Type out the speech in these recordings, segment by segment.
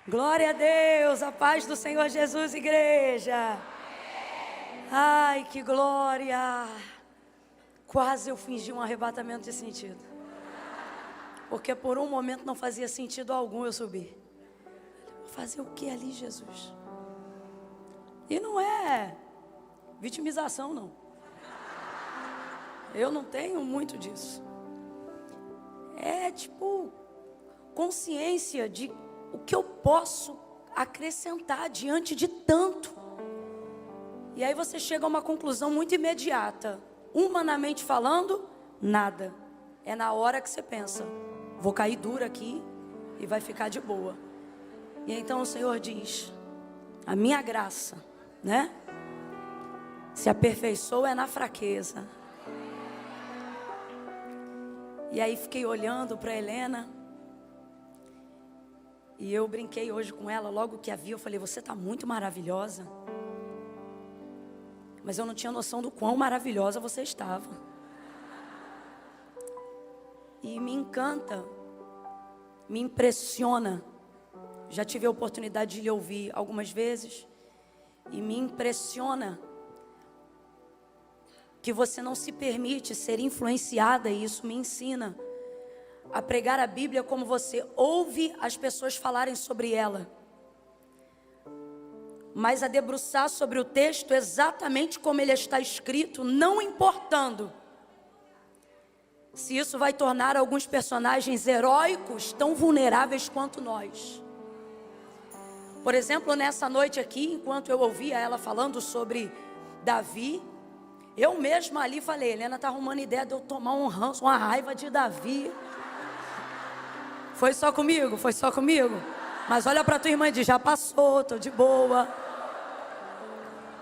Glória a Deus, a paz do Senhor Jesus, igreja. Ai, que glória. Quase eu fingi um arrebatamento de sentido. Porque por um momento não fazia sentido algum eu subir. Vou fazer o que ali, Jesus? E não é vitimização, não. Eu não tenho muito disso. É tipo consciência de o que eu posso acrescentar diante de tanto. E aí você chega a uma conclusão muito imediata. Humanamente falando, nada. É na hora que você pensa, vou cair duro aqui e vai ficar de boa. E então o Senhor diz, a minha graça, né? Se aperfeiçoa é na fraqueza. E aí fiquei olhando para Helena. E eu brinquei hoje com ela, logo que a vi, eu falei, você está muito maravilhosa. Mas eu não tinha noção do quão maravilhosa você estava. E me encanta, me impressiona. Já tive a oportunidade de lhe ouvir algumas vezes. E me impressiona que você não se permite ser influenciada, e isso me ensina a pregar a Bíblia como você ouve as pessoas falarem sobre ela, mas a debruçar sobre o texto exatamente como ele está escrito, não importando se isso vai tornar alguns personagens heróicos tão vulneráveis quanto nós. Por exemplo, nessa noite aqui, enquanto eu ouvia ela falando sobre Davi, eu mesma ali falei, Helena está arrumando ideia de eu tomar um ranço, uma raiva de Davi. Foi só comigo? Foi só comigo? Mas olha para tua irmã e diz, já passou, estou de boa.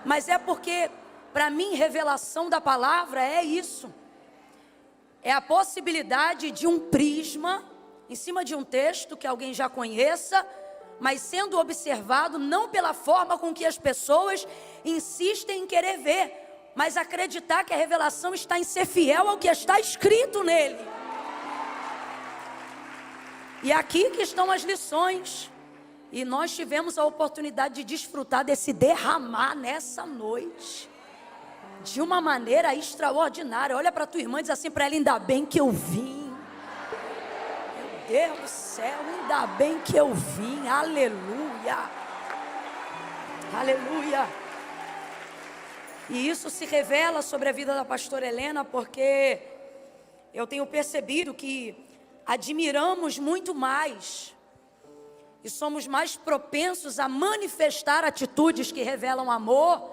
Mas é porque, para mim, revelação da palavra é isso. É a possibilidade de um prisma, em cima de um texto que alguém já conheça, mas sendo observado não pela forma com que as pessoas insistem em querer ver, mas acreditar que a revelação está em ser fiel ao que está escrito nele. E aqui que estão as lições. E nós tivemos a oportunidade de desfrutar desse derramar nessa noite. De uma maneira extraordinária. Olha para tua irmã e diz assim para ela, ainda bem que eu vim. Meu Deus do céu, ainda bem que eu vim. Aleluia. Aleluia. E isso se revela sobre a vida da pastora Helena, porque eu tenho percebido que admiramos muito mais e somos mais propensos a manifestar atitudes que revelam amor,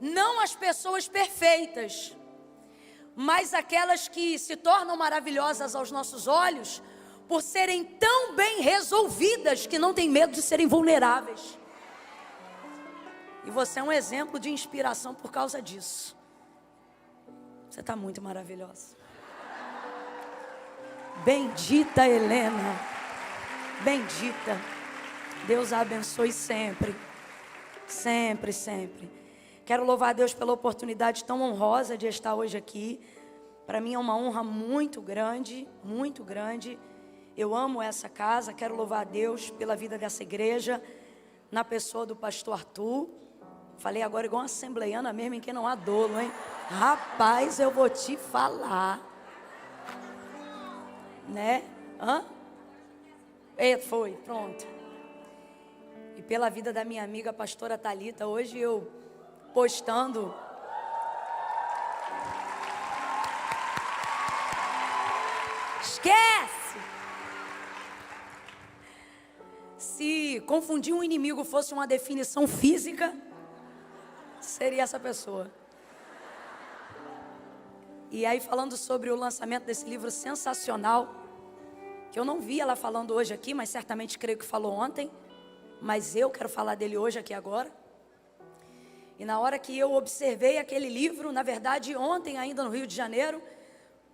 não as pessoas perfeitas, mas aquelas que se tornam maravilhosas aos nossos olhos, por serem tão bem resolvidas que não têm medo de serem vulneráveis. E você é um exemplo de inspiração por causa disso. Você está muito maravilhosa. Bendita Helena, bendita. Deus a abençoe sempre, sempre, sempre. Quero louvar a Deus pela oportunidade tão honrosa de estar hoje aqui. Para mim é uma honra muito grande, muito grande. Eu amo essa casa, quero louvar a Deus pela vida dessa igreja, na pessoa do pastor Arthur. Falei agora igual uma assembleiana mesmo, em quem não há dolo, hein? Rapaz, eu vou te falar. Né? Hã? Foi, pronto. E pela vida da minha amiga pastora Thalita, hoje eu postando. Esquece! Se confundir um inimigo fosse uma definição física, seria essa pessoa. E aí falando sobre o lançamento desse livro sensacional, que eu não vi ela falando hoje aqui, mas certamente creio que falou ontem, mas eu quero falar dele hoje aqui agora. E na hora que eu observei aquele livro, na verdade ontem ainda no Rio de Janeiro,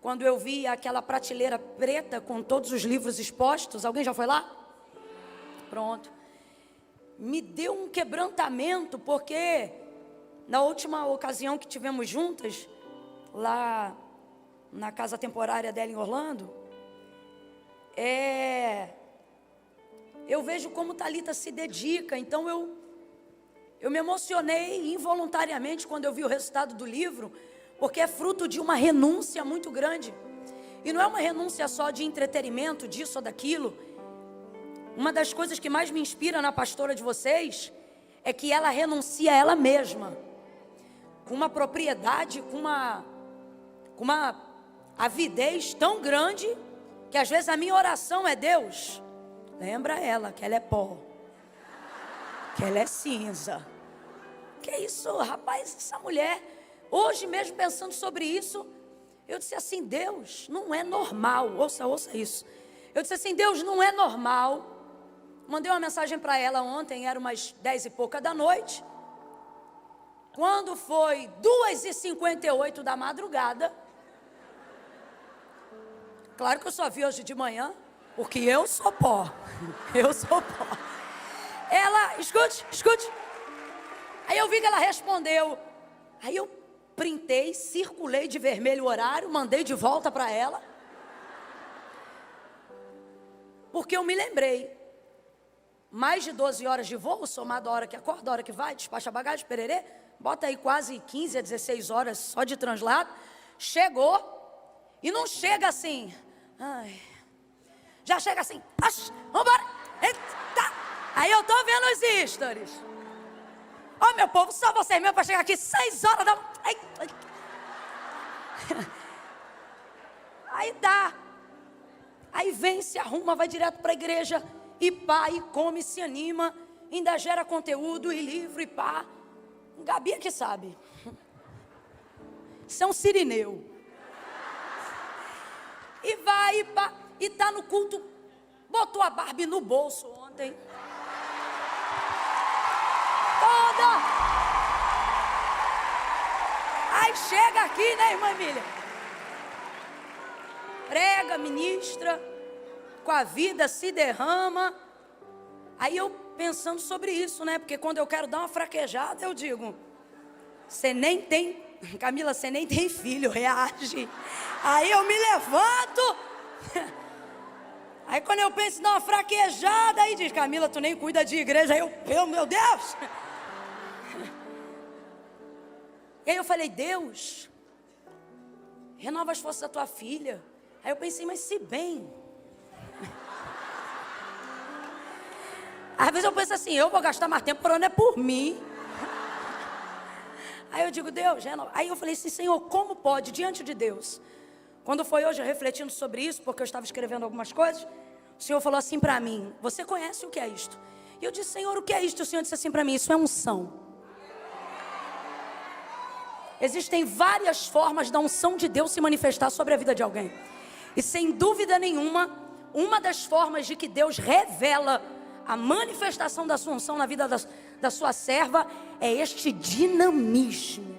quando eu vi aquela prateleira preta com todos os livros expostos, alguém já foi lá? Pronto. Me deu um quebrantamento, porque na última ocasião que tivemos juntas, lá na casa temporária dela em Orlando, eu vejo como Thalita se dedica. Então eu me emocionei involuntariamente quando eu vi o resultado do livro, porque é fruto de uma renúncia muito grande. E não é uma renúncia só de entretenimento, disso ou daquilo. Uma das coisas que mais me inspira na pastora de vocês é que ela renuncia a ela mesma, com uma propriedade, com uma avidez tão grande, que às vezes a minha oração é: Deus, lembra ela que ela é pó, que ela é cinza. Que isso, rapaz, essa mulher, hoje mesmo pensando sobre isso, eu disse assim: Deus, não é normal. Ouça isso. Eu disse assim: Deus, não é normal. Mandei uma mensagem para ela ontem, era umas 10 e pouca da noite. Quando foi 2h58 da madrugada, claro que eu só vi hoje de manhã, porque eu sou pó. Eu sou pó. Ela, escute. Aí eu vi que ela respondeu. Aí eu printei, circulei de vermelho o horário, mandei de volta para ela. Porque eu me lembrei. Mais de 12 horas de voo, somado a hora que acorda, a hora que vai, despacha a bagagem, pererê. Bota aí quase 15 a 16 horas só de translado. Chegou. E não chega assim. Ai. Já chega assim. Vambora. Eita. Aí eu tô vendo os stories. Ó, meu povo, só vocês mesmo para chegar aqui 6 horas da... Ai. Aí dá. Aí vem, se arruma, vai direto para a igreja. E pá, e come, se anima. Ainda gera conteúdo e livro e pá. Gabi é que sabe. Isso é um sirineu. E vai, e pá. E tá no culto. Botou a Barbie no bolso ontem. Toda. Aí chega aqui, né, irmã Emília? Prega, ministra, com a vida se derrama. Aí eu pensando sobre isso, né? Porque quando eu quero dar uma fraquejada, eu digo: você nem tem, Camila, você nem tem filho, reage. Aí eu me levanto. Aí quando eu penso em dar uma fraquejada, aí diz: Camila, tu nem cuida de igreja. Aí meu Deus. E aí eu falei: Deus, renova as forças da tua filha. Aí eu pensei: mas se bem... Às vezes eu penso assim: eu vou gastar mais tempo orando é por mim. Aí eu digo: Deus, renova. Aí eu falei assim: Senhor, como pode diante de Deus? Quando foi hoje refletindo sobre isso, porque eu estava escrevendo algumas coisas, o Senhor falou assim para mim: você conhece o que é isto? E eu disse: Senhor, o que é isto? O Senhor disse assim para mim: isso é unção. Existem várias formas da unção de Deus se manifestar sobre a vida de alguém. E sem dúvida nenhuma, uma das formas de que Deus revela a manifestação da sua unção na vida da sua serva é este dinamismo.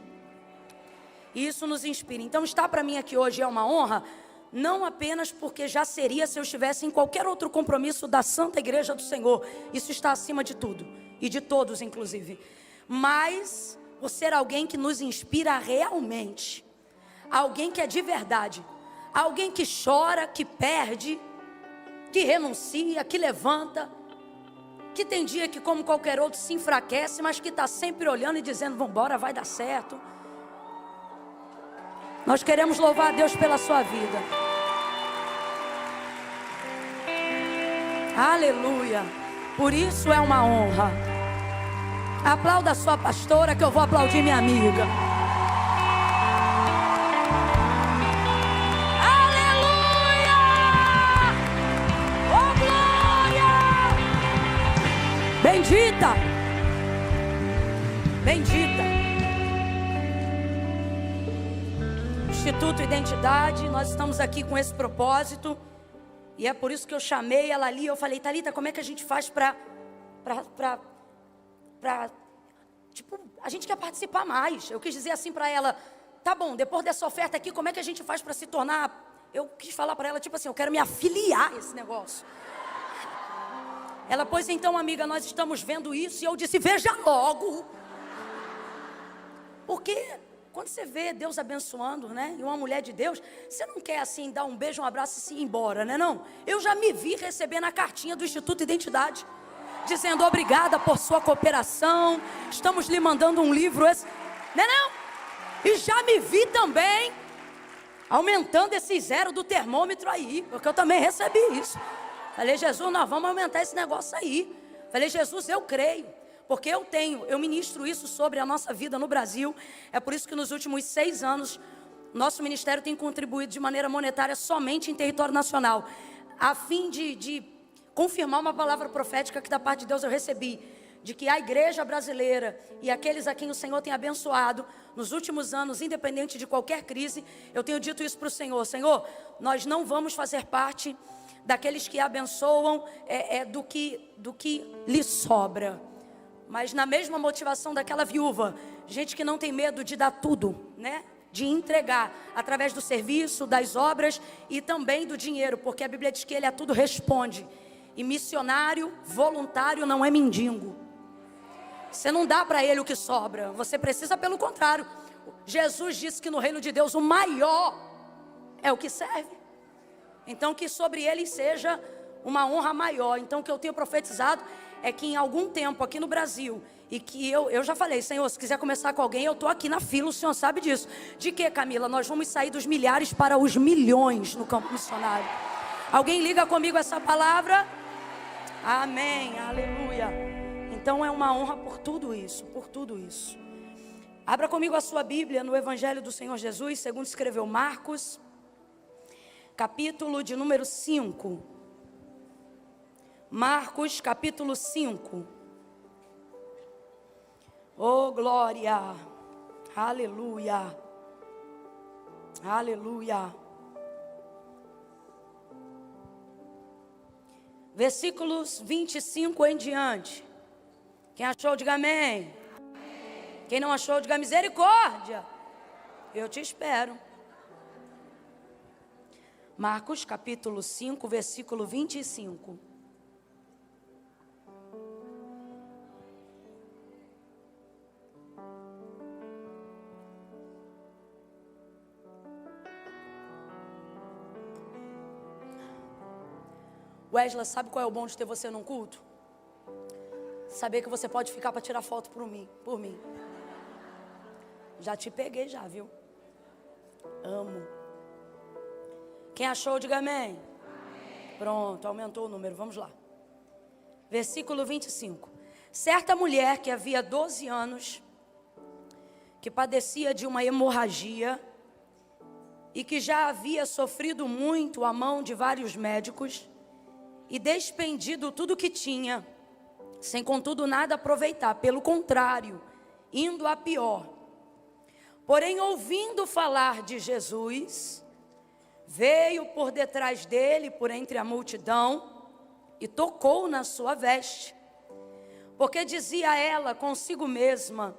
E isso nos inspira. Então estar para mim aqui hoje é uma honra, não apenas porque já seria se eu estivesse em qualquer outro compromisso da Santa Igreja do Senhor. Isso está acima de tudo, e de todos inclusive. Mas por ser alguém que nos inspira realmente. Alguém que é de verdade. Alguém que chora, que perde, que renuncia, que levanta, que tem dia que, como qualquer outro, se enfraquece, mas que está sempre olhando e dizendo: vambora, vai dar certo. Nós queremos louvar a Deus pela sua vida. Aleluia. Por isso é uma honra. Aplauda a sua pastora, que eu vou aplaudir minha amiga. Aleluia! Oh, glória! Bendita! Bendita! Instituto Identidade, nós estamos aqui com esse propósito. E é por isso que eu chamei ela ali. Eu falei: Thalita, como é que a gente faz tipo, a gente quer participar mais. Eu quis dizer assim para ela: tá bom, depois dessa oferta aqui, como é que a gente faz para se tornar... Eu quis falar para ela, tipo assim, eu quero me afiliar a esse negócio. Ela: pois então, amiga, nós estamos vendo isso. E eu disse: veja logo. Porque Quando você vê Deus abençoando, né? E uma mulher de Deus, você não quer assim dar um beijo, um abraço e se ir embora, né não? Eu já me vi recebendo a cartinha do Instituto Identidade, dizendo obrigada por sua cooperação, estamos lhe mandando um livro, né não? E já me vi também aumentando esse zero do termômetro aí, porque eu também recebi isso. Falei, Jesus, nós vamos aumentar esse negócio aí. Falei, Jesus, eu creio, porque eu ministro isso sobre a nossa vida no Brasil. É por isso que nos últimos 6 anos, nosso ministério tem contribuído de maneira monetária somente em território nacional, a fim de confirmar uma palavra profética que da parte de Deus eu recebi, de que a igreja brasileira e aqueles a quem o Senhor tem abençoado nos últimos anos, independente de qualquer crise, eu tenho dito isso para o Senhor: Senhor, nós não vamos fazer parte daqueles que abençoam do que lhe sobra, mas na mesma motivação daquela viúva, gente que não tem medo de dar tudo, né? De entregar através do serviço, das obras e também do dinheiro, porque a Bíblia diz que ele a tudo responde. E missionário voluntário não é mendigo. Você não dá para ele o que sobra, você precisa, pelo contrário. Jesus disse que no reino de Deus o maior é o que serve. Então que sobre ele seja uma honra maior. Então o que eu tenho profetizado é que em algum tempo aqui no Brasil, e que eu já falei, Senhor, se quiser começar com alguém, eu estou aqui na fila, o Senhor sabe disso. De que, Camila? Nós vamos sair dos milhares para os milhões no campo missionário. Alguém liga comigo essa palavra? Amém, aleluia. Então é uma honra por tudo isso, por tudo isso. Abra comigo a sua Bíblia no Evangelho do Senhor Jesus, segundo escreveu Marcos, capítulo de número 5. Marcos, capítulo 5. Oh, glória, aleluia, aleluia. Versículos 25 em diante. Quem achou, diga amém. Quem não achou, diga misericórdia. Eu te espero. Marcos capítulo 5, versículo 25. Wesley, sabe qual é o bom de ter você num culto? Saber que você pode ficar para tirar foto por mim. Já te peguei já, viu? Amo. Quem achou, diga amém. Pronto, aumentou o número, vamos lá. Versículo 25. Certa mulher que havia 12 anos, que padecia de uma hemorragia, e que já havia sofrido muito à mão de vários médicos, e despendido tudo o que tinha, sem contudo nada aproveitar, pelo contrário, indo a pior. Porém, ouvindo falar de Jesus, veio por detrás dele, por entre a multidão, e tocou na sua veste. Porque dizia ela consigo mesma: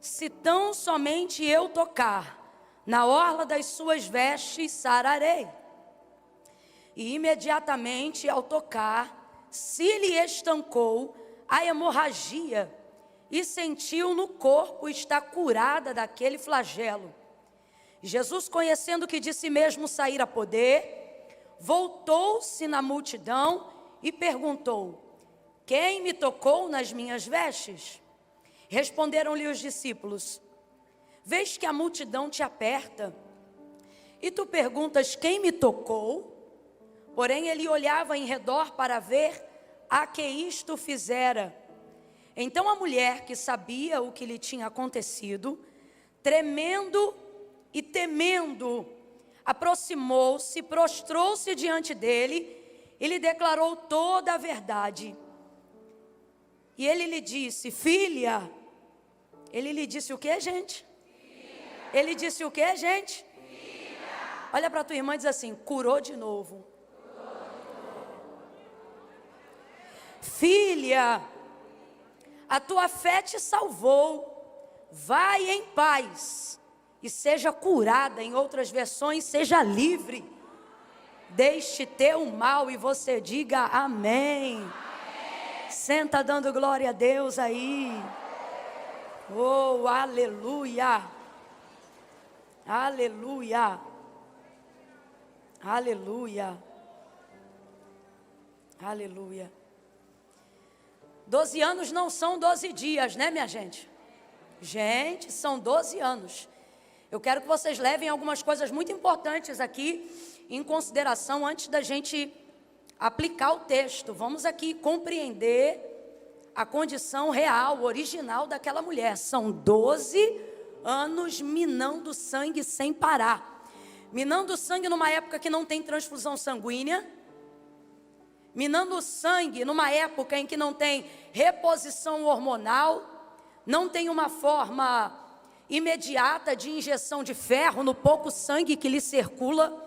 se tão somente eu tocar na orla das suas vestes, sararei. E imediatamente ao tocar, se lhe estancou a hemorragia, e sentiu no corpo estar curada daquele flagelo. Jesus, conhecendo que de si mesmo saíra poder, voltou-se na multidão e perguntou: quem me tocou nas minhas vestes? Responderam-lhe os discípulos: vês que a multidão te aperta, e tu perguntas quem me tocou? Porém ele olhava em redor para ver a que isto fizera. Então a mulher, que sabia o que lhe tinha acontecido, tremendo e temendo, aproximou-se, prostrou-se diante dele e lhe declarou toda a verdade. E ele lhe disse: filha. Ele lhe disse o que, gente? Filha. Ele disse o que, gente? Filha. Olha para tua irmã e diz assim: curou de novo. Filha, a tua fé te salvou, vai em paz e seja curada. Em outras versões, seja livre deste teu mal. E você diga amém. Senta dando glória a Deus aí. Oh, aleluia. Aleluia. Aleluia. Aleluia. 12 anos não são 12 dias, né, minha gente? Gente, são 12 anos. Eu quero que vocês levem algumas coisas muito importantes aqui em consideração antes da gente aplicar o texto. Vamos aqui compreender a condição real, original daquela mulher. São 12 anos minando sangue sem parar. Minando sangue numa época que não tem transfusão sanguínea. Minando sangue numa época em que não tem reposição hormonal. Não tem uma forma imediata de injeção de ferro no pouco sangue que lhe circula.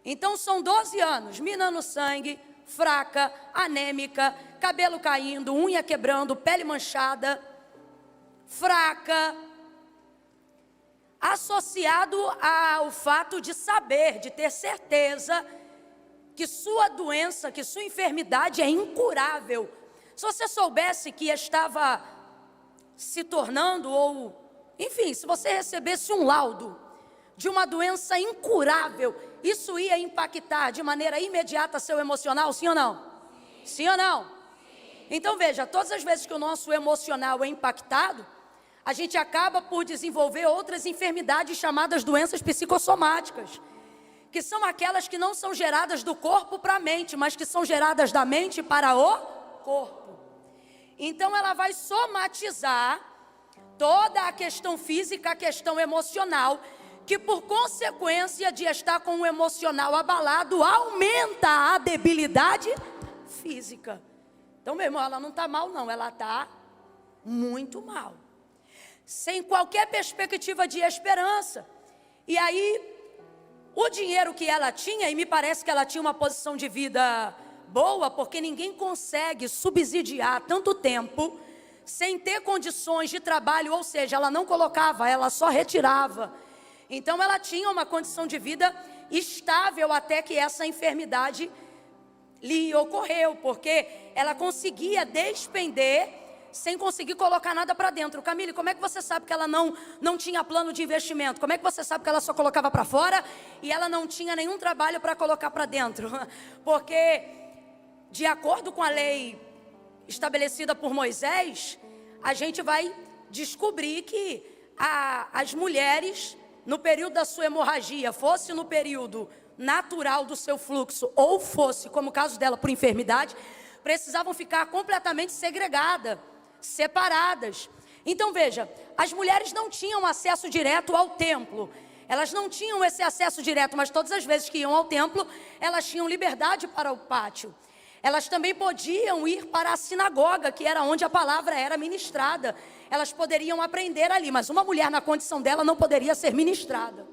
Então são 12 anos minando sangue, fraca, anêmica, cabelo caindo, unha quebrando, pele manchada, fraca, associado ao fato de saber, de ter certeza que sua doença, que sua enfermidade é incurável. Se você soubesse que estava se tornando, ou enfim, se você recebesse um laudo de uma doença incurável, isso ia impactar de maneira imediata seu emocional, sim ou não? Sim ou não? Então veja, todas as vezes que o nosso emocional é impactado, a gente acaba por desenvolver outras enfermidades chamadas doenças psicossomáticas, que são aquelas que não são geradas do corpo para a mente, mas que são geradas da mente para o corpo. Então ela vai somatizar toda a questão física, a questão emocional, que por consequência de estar com o emocional abalado, aumenta a debilidade física. Então, meu irmão, ela não está mal não, ela está muito mal. Sem qualquer perspectiva de esperança. E aí, o dinheiro que ela tinha, e me parece que ela tinha uma posição de vida boa, porque ninguém consegue subsidiar tanto tempo sem ter condições de trabalho, ou seja, ela não colocava, ela só retirava. Então ela tinha uma condição de vida estável até que essa enfermidade lhe ocorreu, porque ela conseguia despender sem conseguir colocar nada para dentro. Camille, como é que você sabe que ela não tinha plano de investimento? Como é que você sabe que ela só colocava para fora e ela não tinha nenhum trabalho para colocar para dentro? Porque, de acordo com a lei estabelecida por Moisés, a gente vai descobrir que as mulheres, no período da sua hemorragia, fosse no período natural do seu fluxo, ou fosse, como o caso dela, por enfermidade, precisavam ficar completamente segregadas, separadas. Então veja, as mulheres não tinham acesso direto ao templo. Elas não tinham esse acesso direto, mas todas as vezes que iam ao templo, elas tinham liberdade para o pátio. Elas também podiam ir para a sinagoga, que era onde a palavra era ministrada. Elas poderiam aprender ali, mas uma mulher na condição dela não poderia ser ministrada.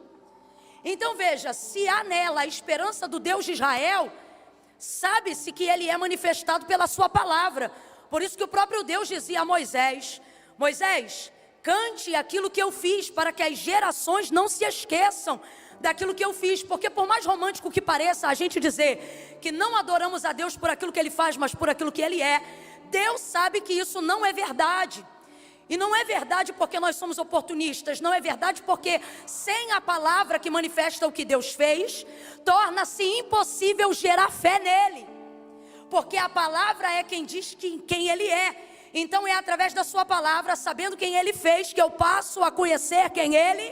Então veja, se há nela a esperança do Deus de Israel, sabe-se que ele é manifestado pela sua palavra. Por isso que o próprio Deus dizia a Moisés: Moisés, cante aquilo que eu fiz, para que as gerações não se esqueçam daquilo que eu fiz. Porque por mais romântico que pareça a gente dizer que não adoramos a Deus por aquilo que ele faz, mas por aquilo que ele é, Deus sabe que isso não é verdade. E não é verdade porque nós somos oportunistas, não é verdade porque sem a palavra que manifesta o que Deus fez, torna-se impossível gerar fé nele. Porque a palavra é quem diz quem ele é. Então é através da sua palavra, sabendo quem ele fez, que eu passo a conhecer quem ele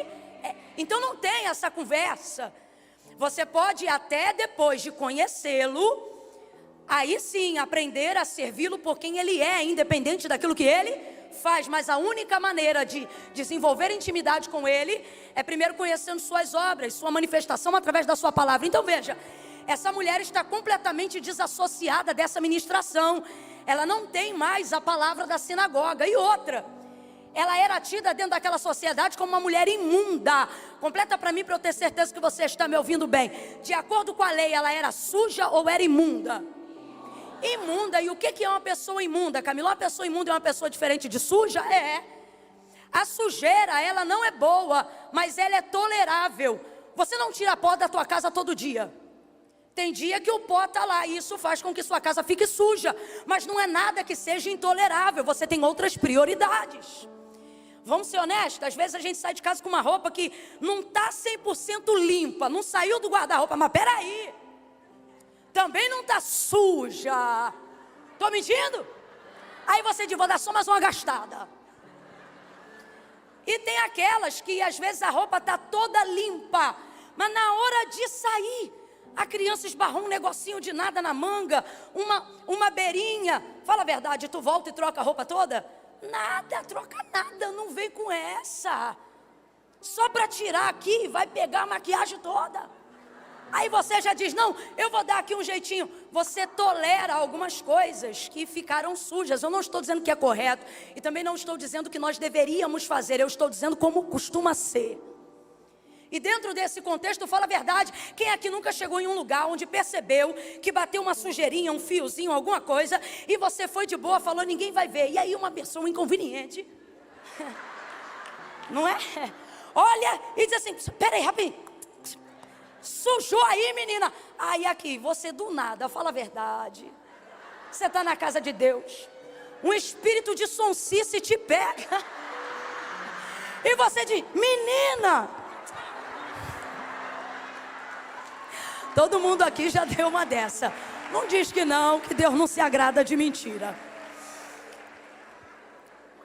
é. Então não tem essa conversa. Você pode até depois de conhecê-lo, aí sim aprender a servi-lo por quem ele é, independente daquilo que ele faz. Mas a única maneira de desenvolver intimidade com ele é primeiro conhecendo suas obras, sua manifestação através da sua palavra. Então veja, essa mulher está completamente desassociada dessa ministração. Ela não tem mais a palavra da sinagoga. E outra, ela era tida dentro daquela sociedade como uma mulher imunda. Completa para mim, para eu ter certeza que você está me ouvindo bem. De acordo com a lei, ela era suja ou era imunda? Imunda. E o que é uma pessoa imunda, Camila? Uma pessoa imunda é uma pessoa diferente de suja? É. A sujeira, ela não é boa, mas ela é tolerável. Você não tira pó da tua casa todo dia. Tem dia que o pó está lá e isso faz com que sua casa fique suja. Mas não é nada que seja intolerável. Você tem outras prioridades. Vamos ser honestos, às vezes a gente sai de casa com uma roupa que não está 100% limpa, não saiu do guarda-roupa, mas peraí, também não está suja. Estou mentindo? Aí você diz, vou dar só mais uma gastada. E tem aquelas que às vezes a roupa está toda limpa, mas na hora de sair, a criança esbarrou um negocinho de nada na manga, uma beirinha. Fala a verdade, tu volta e troca a roupa toda? Nada, troca nada, não vem com essa. Só para tirar aqui, vai pegar a maquiagem toda. Aí você já diz, não, eu vou dar aqui um jeitinho. Você tolera algumas coisas que ficaram sujas. Eu não estou dizendo que é correto. E também não estou dizendo que nós deveríamos fazer. Eu estou dizendo como costuma ser. E dentro desse contexto, fala a verdade. Quem aqui nunca chegou em um lugar onde percebeu que bateu uma sujeirinha, um fiozinho, alguma coisa, e você foi de boa, falou, ninguém vai ver. E aí uma pessoa inconveniente, não é? Olha e diz assim, peraí, rapidinho. Sujou aí, menina. Aí aqui, você do nada, fala a verdade. Você está na casa de Deus. Um espírito de sonsice te pega. E você diz, menina. Todo mundo aqui já deu uma dessa. Não diz que não, que Deus não se agrada de mentira.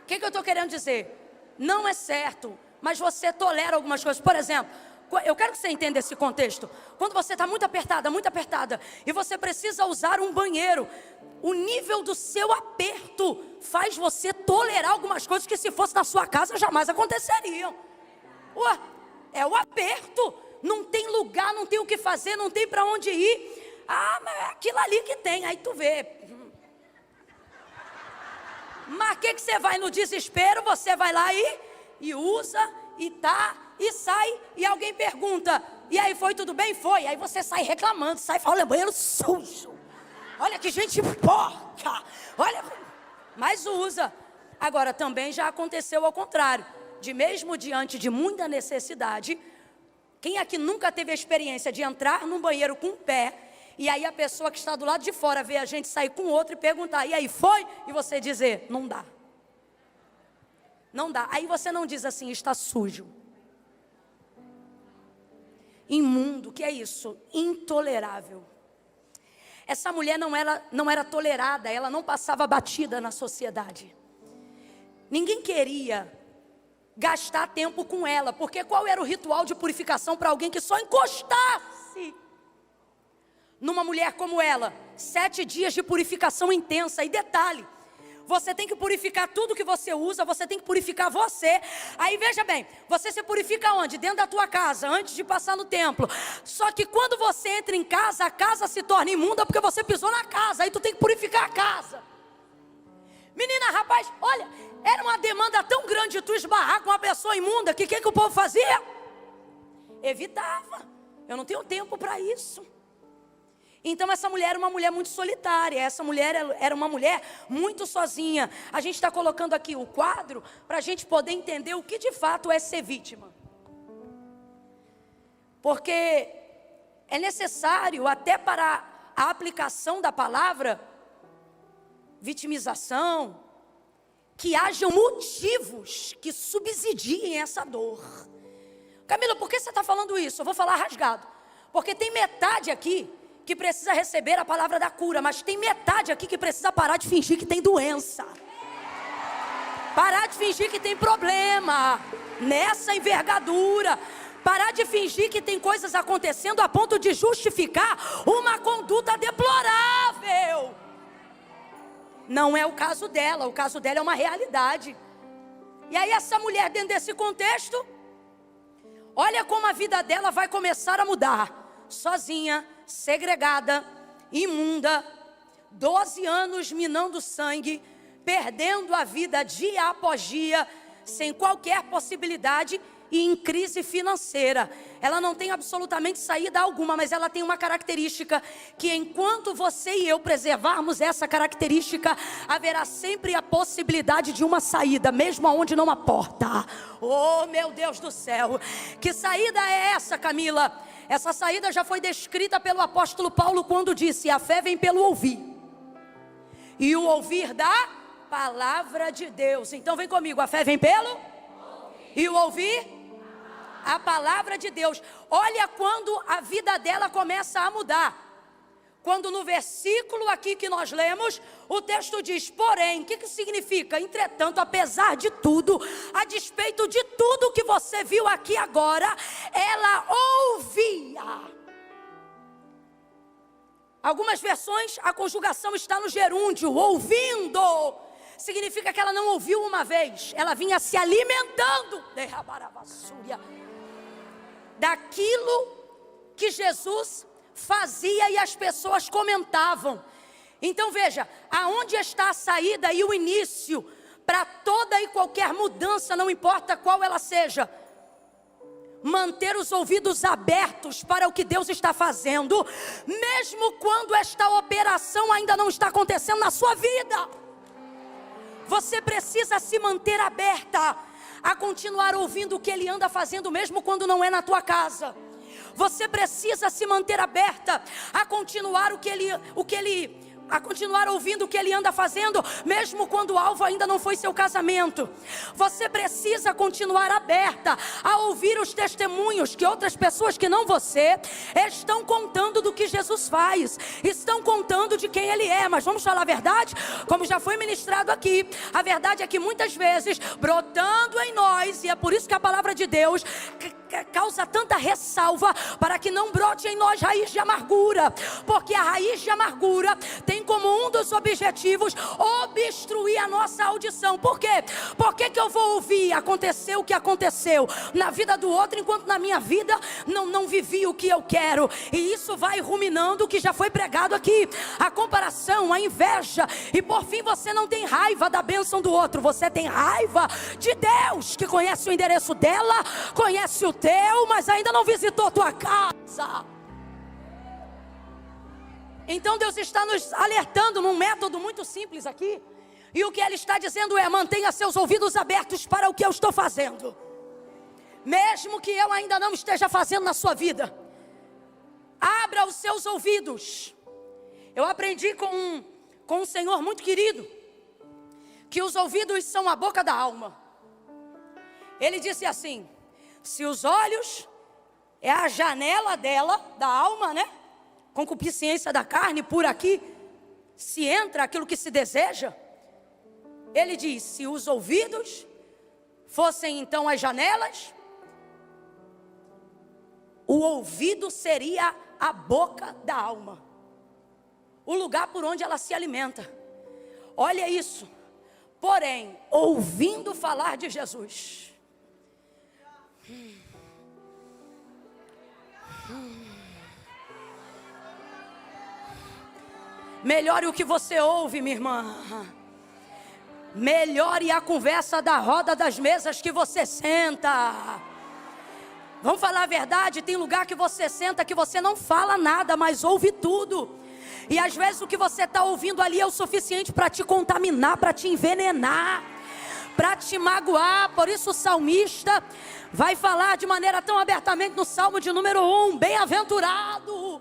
O que eu estou querendo dizer? Não é certo, mas você tolera algumas coisas. Por exemplo, eu quero que você entenda esse contexto. Quando você está muito apertada, e você precisa usar um banheiro, o nível do seu aperto faz você tolerar algumas coisas que se fosse na sua casa jamais aconteceriam. Ué, é o aperto. Não tem lugar, não tem o que fazer, não tem para onde ir. Ah, mas é aquilo ali que tem, aí tu vê. Mas o que você vai no desespero? Você vai lá e usa, e tá, e sai, e alguém pergunta, e aí foi tudo bem? Foi. Aí você sai reclamando, sai falando, olha, banheiro sujo. Olha que gente porca. Olha, mas usa. Agora, também já aconteceu ao contrário. De mesmo diante de muita necessidade, quem aqui nunca teve a experiência de entrar num banheiro com um pé, e aí a pessoa que está do lado de fora vê a gente sair com outro e perguntar, e aí foi? E você dizer, não dá. Não dá. Aí você não diz assim, está sujo. Imundo, que é isso? Intolerável. Essa mulher não era tolerada, ela não passava batida na sociedade. Ninguém queria gastar tempo com ela, porque qual era o ritual de purificação para alguém que só encostasse numa mulher como ela? 7 dias de purificação intensa. E detalhe, você tem que purificar tudo que você usa, você tem que purificar você. Aí veja bem, você se purifica onde? Dentro da tua casa, antes de passar no templo. Só que quando você entra em casa, a casa se torna imunda porque você pisou na casa. Aí tu tem que purificar a casa. Menina, rapaz, olha, era uma demanda tão grande de tu esbarrar com uma pessoa imunda que o povo fazia? Evitava. Eu não tenho tempo para isso. Então essa mulher era uma mulher muito solitária. Essa mulher era uma mulher muito sozinha. A gente está colocando aqui o quadro para a gente poder entender o que de fato é ser vítima. Porque é necessário até para a aplicação da palavra vitimização, que hajam motivos que subsidiem essa dor. Camila, por que você está falando isso? Eu vou falar rasgado. Porque tem metade aqui que precisa receber a palavra da cura, mas tem metade aqui que precisa parar de fingir que tem doença. Parar de fingir que tem problema nessa envergadura. Parar de fingir que tem coisas acontecendo a ponto de justificar uma conduta deplorável. Não é o caso dela, o caso dela é uma realidade. E aí essa mulher, dentro desse contexto, olha como a vida dela vai começar a mudar. Sozinha, segregada, imunda, 12 anos minando sangue, perdendo a vida dia após dia, sem qualquer possibilidade e em crise financeira. Ela não tem absolutamente saída alguma, mas ela tem uma característica que enquanto você e eu preservarmos essa característica, haverá sempre a possibilidade de uma saída, mesmo aonde não há porta. Oh, meu Deus do céu! Que saída é essa, Camila? Essa saída já foi descrita pelo apóstolo Paulo quando disse: a fé vem pelo ouvir, e o ouvir da palavra de Deus. Então vem comigo, a fé vem pelo e o ouvir a palavra de Deus. Olha quando a vida dela começa a mudar. Quando no versículo aqui que nós lemos, o texto diz, porém, o que significa? Entretanto, apesar de tudo, a despeito de tudo que você viu aqui agora, ela ouvia. Algumas versões, a conjugação está no gerúndio, ouvindo. Significa que ela não ouviu uma vez, ela vinha se alimentando daquilo que Jesus fazia e as pessoas comentavam. Então veja, aonde está a saída e o início para toda e qualquer mudança, não importa qual ela seja? Manter os ouvidos abertos para o que Deus está fazendo, mesmo quando esta operação ainda não está acontecendo na sua vida. Você precisa se manter aberta a continuar ouvindo o que Ele anda fazendo, mesmo quando não é na tua casa. Você precisa se manter aberta a continuar a continuar ouvindo o que Ele anda fazendo, mesmo quando o alvo ainda não foi seu casamento. Você precisa continuar aberta a ouvir os testemunhos que outras pessoas que não você estão contando do que Jesus faz, estão contando de quem Ele é. Mas vamos falar a verdade, como já foi ministrado aqui, a verdade é que muitas vezes, brotando em nós, e é por isso que a palavra de Deus causa tanta ressalva, para que não brote em nós raiz de amargura, porque a raiz de amargura tem como um dos objetivos obstruir a nossa audição. Por quê? Por que eu vou ouvir aconteceu o que aconteceu na vida do outro, enquanto na minha vida não vivi o que eu quero? E isso vai ruminando o que já foi pregado aqui, a comparação, a inveja, e por fim você não tem raiva da bênção do outro, você tem raiva de Deus, que conhece o endereço dela, conhece o teu, mas ainda não visitou tua casa. Então Deus está nos alertando num método muito simples aqui, e o que Ele está dizendo é: mantenha seus ouvidos abertos para o que eu estou fazendo, mesmo que eu ainda não esteja fazendo na sua vida. Abra os seus ouvidos. Eu aprendi com um senhor muito querido, que os ouvidos são a boca da alma. Ele disse assim: se os olhos é a janela dela, da alma, né? Concupiscência da carne, por aqui se entra aquilo que se deseja. Ele diz: se os ouvidos fossem então as janelas, o ouvido seria a boca da alma, o lugar por onde ela se alimenta. Olha isso. Porém, ouvindo falar de Jesus, melhore o que você ouve, minha irmã. Melhore a conversa da roda das mesas que você senta. Vamos falar a verdade, tem lugar que você senta que você não fala nada, mas ouve tudo. E às vezes o que você está ouvindo ali é o suficiente para te contaminar, para te envenenar, para te magoar. Por isso o salmista vai falar de maneira tão abertamente no Salmo de número 1, bem-aventurado,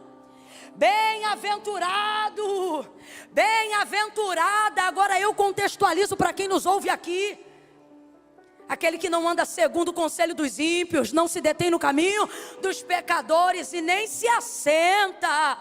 bem-aventurado, bem-aventurada. Agora eu contextualizo para quem nos ouve aqui: aquele que não anda segundo o conselho dos ímpios, não se detém no caminho dos pecadores e nem se assenta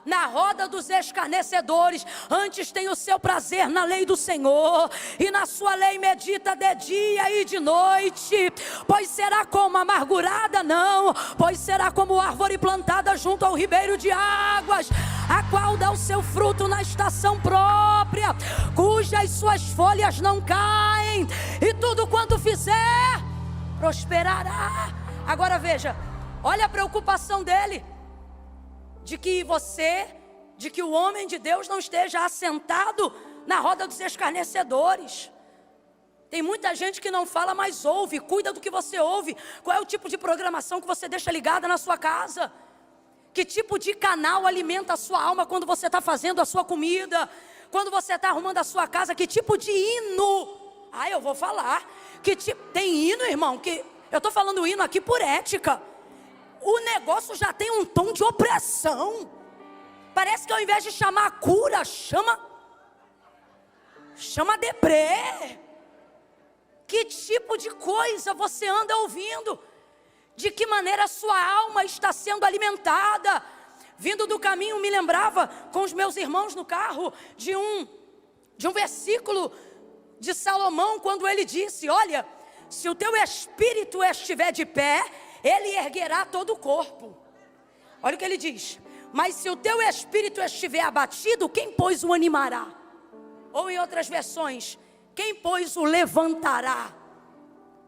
na roda dos escarnecedores. Antes tem o seu prazer na lei do Senhor, e na sua lei medita de dia e de noite. Pois será como amargurada? Não, pois será como árvore plantada junto ao ribeiro de águas, a qual dá o seu fruto na estação própria, cujas suas folhas não caem, e tudo quanto fizer prosperará. Agora veja, olha a preocupação dele, de que o homem de Deus não esteja assentado na roda dos escarnecedores. Tem muita gente que não fala, mas ouve. Cuida do que você ouve. Qual é o tipo de programação que você deixa ligada na sua casa? Que tipo de canal alimenta a sua alma quando você está fazendo a sua comida? Quando você está arrumando a sua casa? Que tipo de hino? Eu vou falar. Tem hino, irmão, que eu estou falando hino aqui por ética. O negócio já tem um tom de opressão. Parece que ao invés de chamar a cura, chama deprê. Que tipo de coisa você anda ouvindo? De que maneira a sua alma está sendo alimentada? Vindo do caminho, me lembrava com os meus irmãos no carro de um versículo de Salomão, quando ele disse: olha, se o teu espírito estiver de pé, ele erguerá todo o corpo. Olha o que ele diz: mas se o teu espírito estiver abatido, quem pois o animará? Ou em outras versões, quem pois o levantará?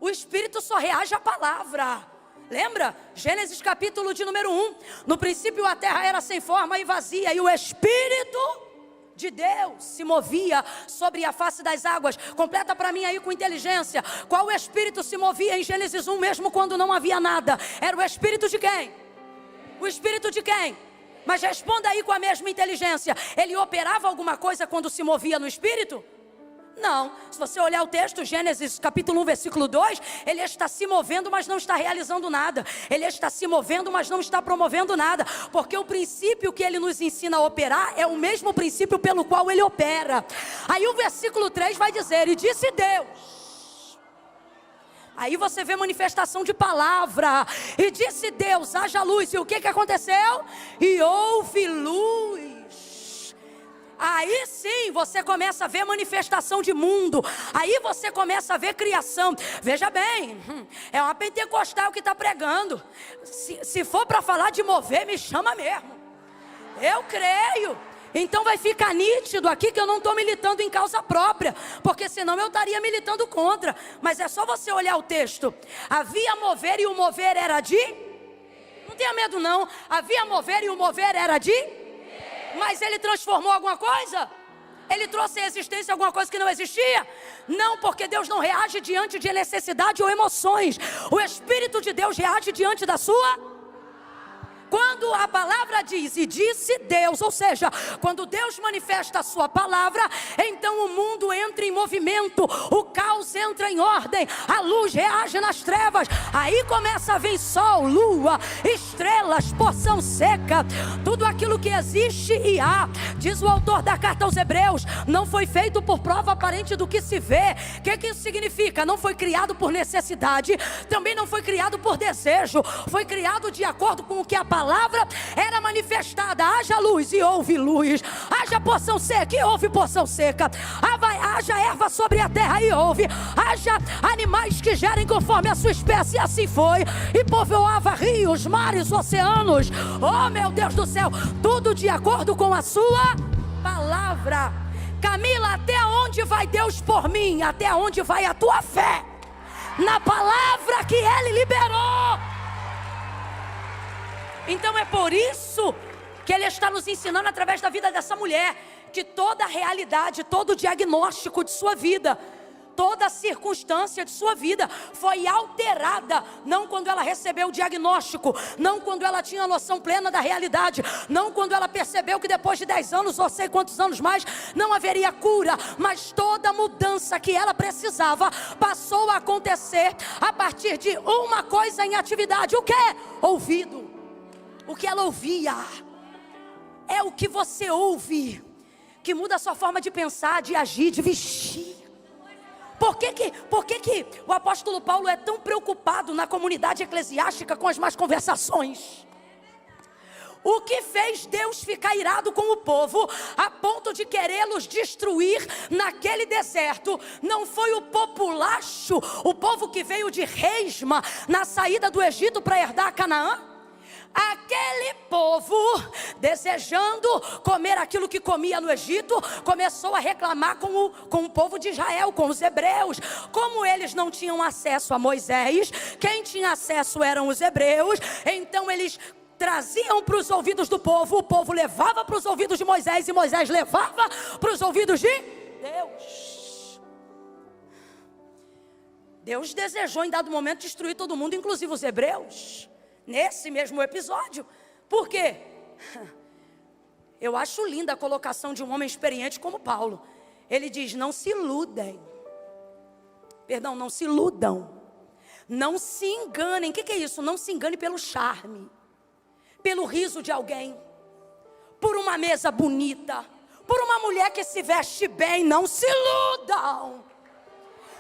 O espírito só reage à palavra. Lembra? Gênesis capítulo de número 1. No princípio a terra era sem forma e vazia, e o Espírito de Deus se movia sobre a face das águas. Completa para mim aí com inteligência. Qual o Espírito se movia em Gênesis 1 mesmo quando não havia nada? Era o Espírito de quem? O Espírito de quem? Mas responda aí com a mesma inteligência. Ele operava alguma coisa quando se movia no Espírito? Não. Se você olhar o texto, Gênesis capítulo 1, versículo 2, ele está se movendo, mas não está realizando nada. Ele está se movendo, mas não está promovendo nada. Porque o princípio que ele nos ensina a operar é o mesmo princípio pelo qual ele opera. Aí o versículo 3 vai dizer: e disse Deus. Aí você vê manifestação de palavra. E disse Deus: haja luz. E o que aconteceu? E houve luz. Aí sim você começa a ver manifestação de mundo. Aí você começa a ver criação. Veja bem, é uma pentecostal que está pregando. Se for para falar de mover, me chama mesmo. Eu creio. Então vai ficar nítido aqui que eu não estou militando em causa própria, porque senão eu estaria militando contra. Mas é só você olhar o texto. Havia mover e o mover era de... Não tenha medo não. Havia mover e o mover era de... Mas ele transformou alguma coisa? Ele trouxe à existência alguma coisa que não existia? Não, porque Deus não reage diante de necessidade ou emoções. O Espírito de Deus reage diante da sua... Quando a palavra diz, e disse Deus, ou seja, quando Deus manifesta a sua palavra, então o mundo entra em movimento, o caos entra em ordem, a luz reage nas trevas, aí começa a vir sol, lua, estrelas, porção seca, tudo aquilo que existe e há. Diz o autor da carta aos Hebreus: não foi feito por prova aparente do que se vê. O que isso significa? Não foi criado por necessidade, também não foi criado por desejo, foi criado de acordo com o que a palavra era manifestada. Haja luz e houve luz. Haja porção seca e houve porção seca. Haja erva sobre a terra e houve. Haja animais que gerem conforme a sua espécie, e assim foi. E povoava rios, mares, oceanos. Oh meu Deus do céu, tudo de acordo com a sua palavra. Camila, até onde vai Deus por mim? Até onde vai a tua fé? Na palavra que Ele liberou. Então é por isso que Ele está nos ensinando através da vida dessa mulher, que toda a realidade, todo o diagnóstico de sua vida, toda a circunstância de sua vida foi alterada, não quando ela recebeu o diagnóstico, não quando ela tinha a noção plena da realidade, não quando ela percebeu que depois de 10 anos, ou sei quantos anos mais, não haveria cura, mas toda a mudança que ela precisava passou a acontecer a partir de uma coisa em atividade. O que? Ouvido. O que ela ouvia. É o que você ouve que muda a sua forma de pensar, de agir, de vestir. Por que o apóstolo Paulo é tão preocupado na comunidade eclesiástica com as más conversações? O que fez Deus ficar irado com o povo a ponto de querê-los destruir naquele deserto não foi o populacho, o povo que veio de Resma na saída do Egito para herdar Canaã? Aquele povo, desejando comer aquilo que comia no Egito, começou a reclamar com o povo de Israel, com os hebreus. Como eles não tinham acesso a Moisés, quem tinha acesso eram os hebreus. Então eles traziam para os ouvidos do povo, o povo levava para os ouvidos de Moisés, e Moisés levava para os ouvidos de Deus. Deus desejou em dado momento destruir todo mundo, inclusive os hebreus. Nesse mesmo episódio. Por quê? Eu acho linda a colocação de um homem experiente como Paulo. Ele diz: não se iludem. Perdão, não se iludam. Não se enganem. O que é isso? Não se engane pelo charme, pelo riso de alguém, por uma mesa bonita, por uma mulher que se veste bem. Não se iludam.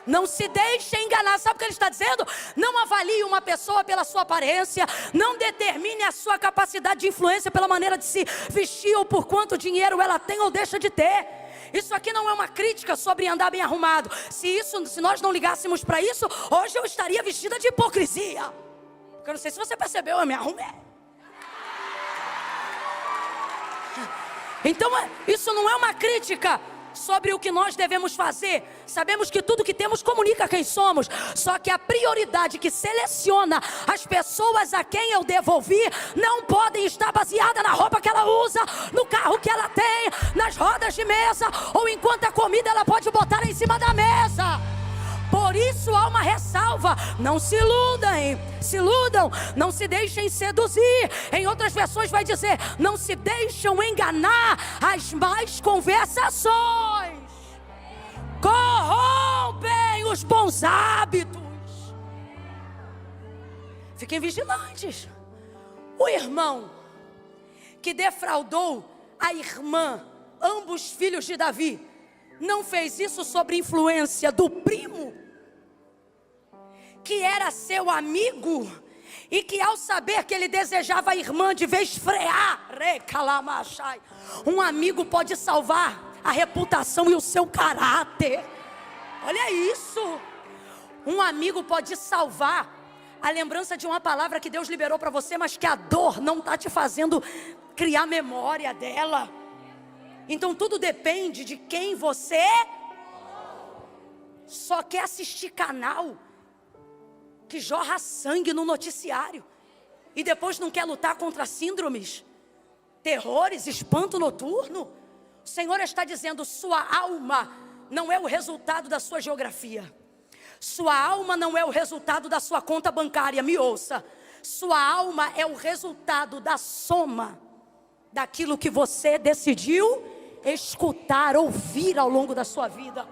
Não se deixe enganar. Sabe o que ele está dizendo? Não avalie uma pessoa pela sua aparência. Não determine a sua capacidade de influência pela maneira de se vestir ou por quanto dinheiro ela tem ou deixa de ter. Isso aqui não é uma crítica sobre andar bem arrumado. Se nós não ligássemos para isso, hoje eu estaria vestida de hipocrisia. Porque eu não sei se você percebeu, eu me arrumei. Então isso não é uma crítica sobre o que nós devemos fazer. Sabemos que tudo que temos comunica quem somos. Só que a prioridade que seleciona as pessoas a quem eu devolvi não podem estar baseada na roupa que ela usa, no carro que ela tem, nas rodas de mesa, ou enquanto a comida ela pode botar em cima da mesa. Por isso há uma ressalva: não se iludam, não se deixem seduzir. Em outras versões vai dizer: não se deixam enganar as más conversações. Corrompem os bons hábitos. Fiquem vigilantes. O irmão que defraudou a irmã, ambos filhos de Davi, não fez isso sobre influência do primo, que era seu amigo, e que ao saber que ele desejava a irmã, de vez frear, um amigo pode salvar a reputação e o seu caráter. Olha isso. Um amigo pode salvar a lembrança de uma palavra que Deus liberou para você, mas que a dor não está te fazendo criar memória dela. Então tudo depende de quem você só quer assistir canal que jorra sangue no noticiário e depois não quer lutar contra síndromes, terrores, espanto noturno. O Senhor está dizendo: sua alma não é o resultado da sua geografia. Sua alma não é o resultado da sua conta bancária. Me ouça. Sua alma é o resultado da soma daquilo que você decidiu escutar, ouvir ao longo da sua vida.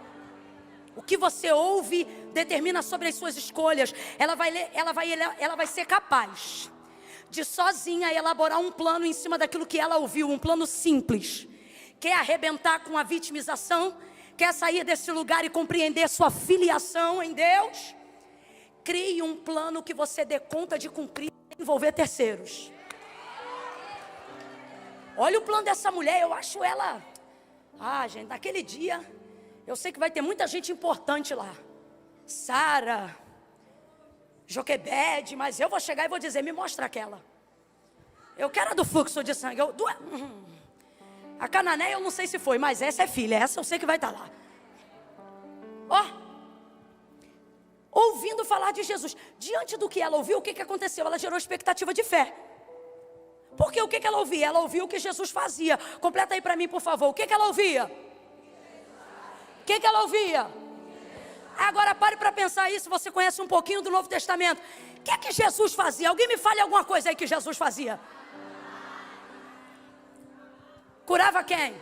O que você ouve determina sobre as suas escolhas. Ela vai ser capaz de sozinha elaborar um plano em cima daquilo que ela ouviu, um plano simples. Quer arrebentar com a vitimização? Quer sair desse lugar e compreender sua filiação em Deus? Crie um plano que você dê conta de cumprir e envolver terceiros. Olha o plano dessa mulher, eu acho ela... gente, naquele dia, eu sei que vai ter muita gente importante lá. Sara, Joquebede, mas eu vou chegar e vou dizer: me mostra aquela. Eu quero a do fluxo de sangue. A Cananeia eu não sei se foi, mas essa é filha, essa eu sei que vai estar lá. Ouvindo falar de Jesus. Diante do que ela ouviu, o que aconteceu? Ela gerou expectativa de fé. Porque o que ela ouvia? Ela ouvia o que Jesus fazia. Completa aí para mim, por favor. O que ela ouvia? O que ela ouvia? Agora pare para pensar isso. Você conhece um pouquinho do Novo Testamento. O que Jesus fazia? Alguém me fale alguma coisa aí que Jesus fazia. Curava quem?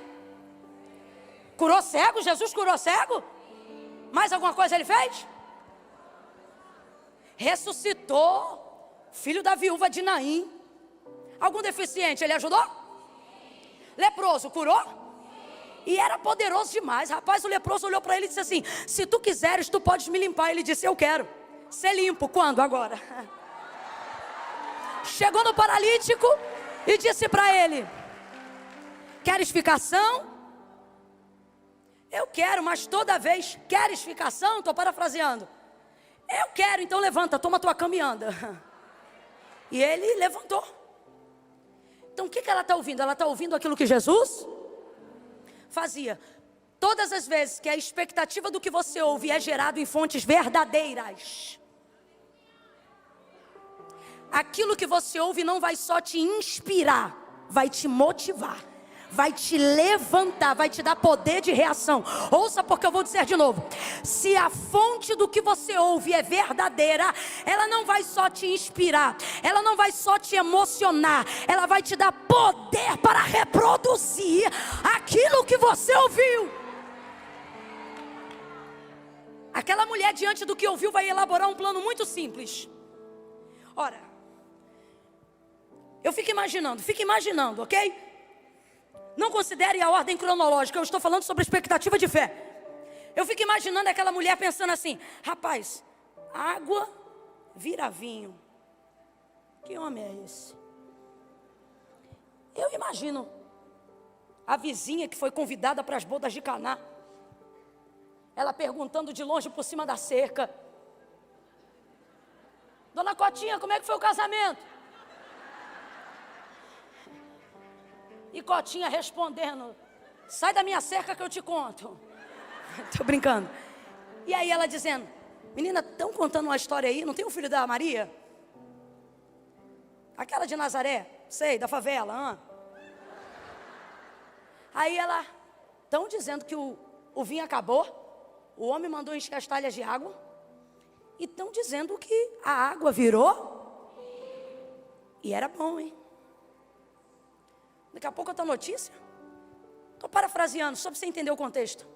Curou cego? Jesus curou cego? Mais alguma coisa ele fez? Ressuscitou filho da viúva de Naim. Algum deficiente ele ajudou? Leproso, curou? E era poderoso demais. Rapaz, o leproso olhou para ele e disse assim: se tu quiseres, tu podes me limpar. Ele disse: eu quero ser limpo. Quando? Agora. Chegou no paralítico e disse para ele: queres ficação? Eu quero, mas toda vez, queres ficação? Estou parafraseando. Eu quero, então levanta, toma tua cama e anda. E ele levantou. Então o que ela está ouvindo? Ela está ouvindo aquilo que Jesus fazia. Todas as vezes que a expectativa do que você ouve é gerado em fontes verdadeiras, aquilo que você ouve não vai só te inspirar, vai te motivar, vai te levantar, vai te dar poder de reação. Ouça, porque eu vou dizer de novo: se a fonte do que você ouve é verdadeira, ela não vai só te inspirar, ela não vai só te emocionar, ela vai te dar poder para reproduzir aquilo que você ouviu. Aquela mulher, diante do que ouviu, vai elaborar um plano muito simples. Ora, eu fico imaginando, ok? Não considere a ordem cronológica, eu estou falando sobre expectativa de fé. Eu fico imaginando aquela mulher pensando assim: rapaz, água vira vinho. Que homem é esse? Eu imagino a vizinha que foi convidada para as bodas de Caná, ela perguntando de longe por cima da cerca: Dona Cotinha, como é que foi o casamento? E Cotinha respondendo: sai da minha cerca que eu te conto. Tô brincando. E aí ela dizendo: menina, estão contando uma história aí, não tem o filho da Maria? Aquela de Nazaré, sei, da favela. Aí ela: estão dizendo que o vinho acabou, o homem mandou encher as talhas de água, e estão dizendo que a água virou, e era bom, hein? Daqui a pouco outra notícia. Estou parafraseando, só para você entender o contexto.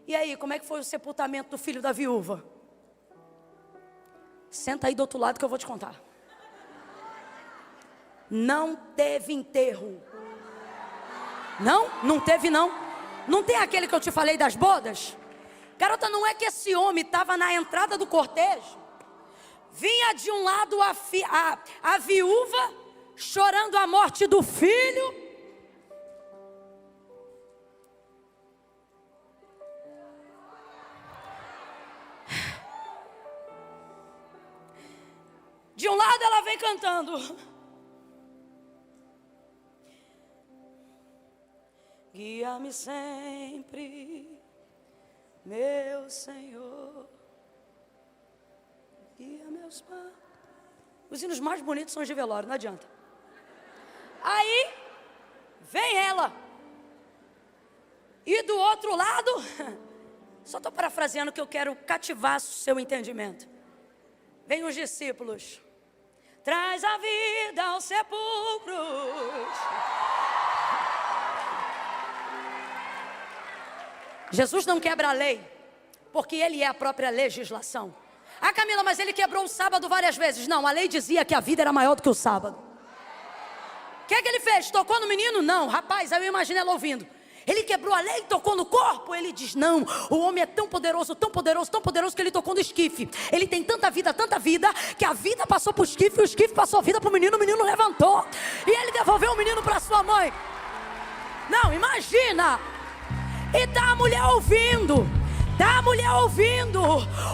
E aí, como é que foi o sepultamento do filho da viúva? Senta aí do outro lado que eu vou te contar. Não teve enterro. Não teve não. Não tem aquele que eu te falei das bodas? Garota, não é que esse homem estava na entrada do cortejo? Vinha de um lado a viúva chorando a morte do filho. De um lado ela vem cantando: guia-me sempre, meu Senhor, guia meus passos. Os hinos mais bonitos são os de velório, não adianta. Aí vem ela, e do outro lado, só estou parafraseando que eu quero cativar o seu entendimento. Vem os discípulos: traz a vida aos sepulcros. Jesus não quebra a lei, porque Ele é a própria legislação. Ah, Camila, mas Ele quebrou o sábado várias vezes. Não, a lei dizia que a vida era maior do que o sábado. O que é que Ele fez? Tocou no menino? Não, rapaz, aí eu imagino ela ouvindo. Ele quebrou a lei e tocou no corpo? Ele diz: não, o homem é tão poderoso, tão poderoso, tão poderoso que ele tocou no esquife. Ele tem tanta vida, que a vida passou para o esquife, e o esquife passou a vida para o menino levantou. E ele devolveu o menino para sua mãe. Não, imagina. E tá a mulher ouvindo.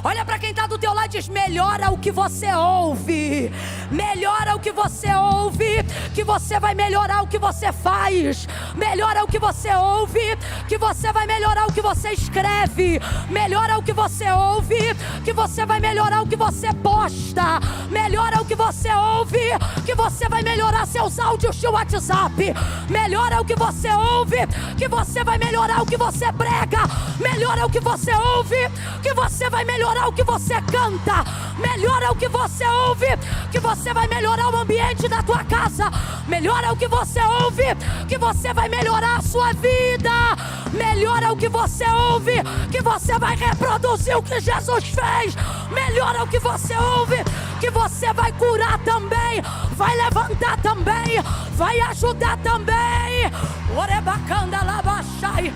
Olha para quem está do teu lado e diz: melhora o que você ouve. Melhora o que você ouve, que você vai melhorar o que você faz. Melhora o que você ouve, que você vai melhorar o que você escreve. Melhora o que você ouve, que você vai melhorar o que você posta. Melhora o que você ouve, que você vai melhorar seus áudios de WhatsApp. Melhora o que você ouve, que você vai melhorar o que você prega. Melhora o que você ouve, que você vai melhorar o que você canta. Melhora o que você ouve, que você vai melhorar o ambiente da tua casa. Melhora o que você ouve, que você vai melhorar a sua vida. Melhora o que você ouve, que você vai reproduzir o que Jesus fez. Melhora o que você ouve, que você vai curar também, vai levantar também, vai ajudar também. Orebacanda labachai.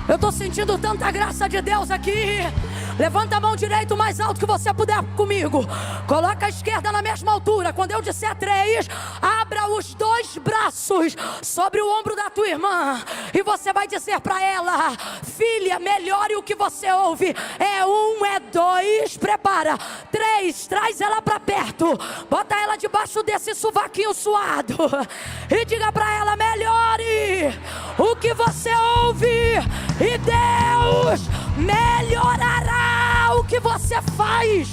Eu estou sentindo tanta graça de Deus aqui. Levanta a mão direita o mais alto que você puder comigo. Coloca a esquerda na mesma altura. Quando eu disser 3, abra os 2 braços sobre o ombro da tua irmã. E você vai dizer para ela: filha, melhore o que você ouve. É 1, é 2, prepara. 3, traz ela para perto. Bota ela debaixo desse sovaquinho suado. E diga para ela: melhore o que você ouve. E Deus melhorará o que você faz.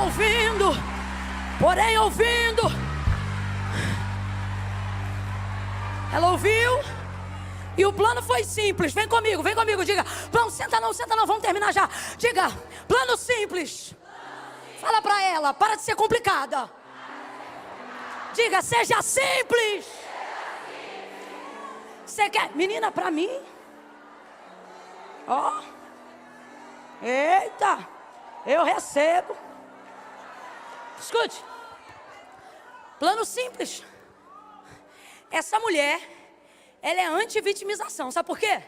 Ouvindo, porém ouvindo. Ela ouviu. E o plano foi simples. Vem comigo, diga: plano, senta não, vamos terminar já. Diga: plano simples. Fala pra ela: para de ser complicada. Diga: seja simples. Você quer? Menina, pra mim. Ó. Eita. Eu recebo. Escute. Plano simples. Essa mulher, ela é anti-vitimização. Sabe por quê?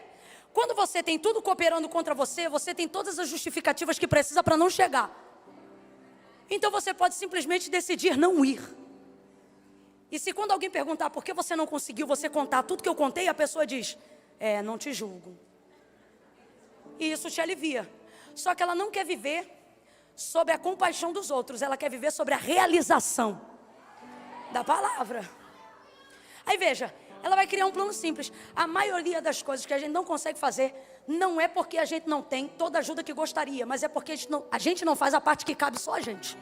Quando você tem tudo cooperando contra você, você tem todas as justificativas que precisa para não chegar. Então você pode simplesmente decidir não ir. E se quando alguém perguntar por que você não conseguiu, você contar tudo que eu contei, a pessoa diz, não te julgo. E isso te alivia. Só que ela não quer viver sob a compaixão dos outros, ela quer viver sobre a realização da palavra. Aí veja, ela vai criar um plano simples. A maioria das coisas que a gente não consegue fazer, não é porque a gente não tem toda a ajuda que gostaria, mas é porque a gente não faz a parte que cabe só a gente.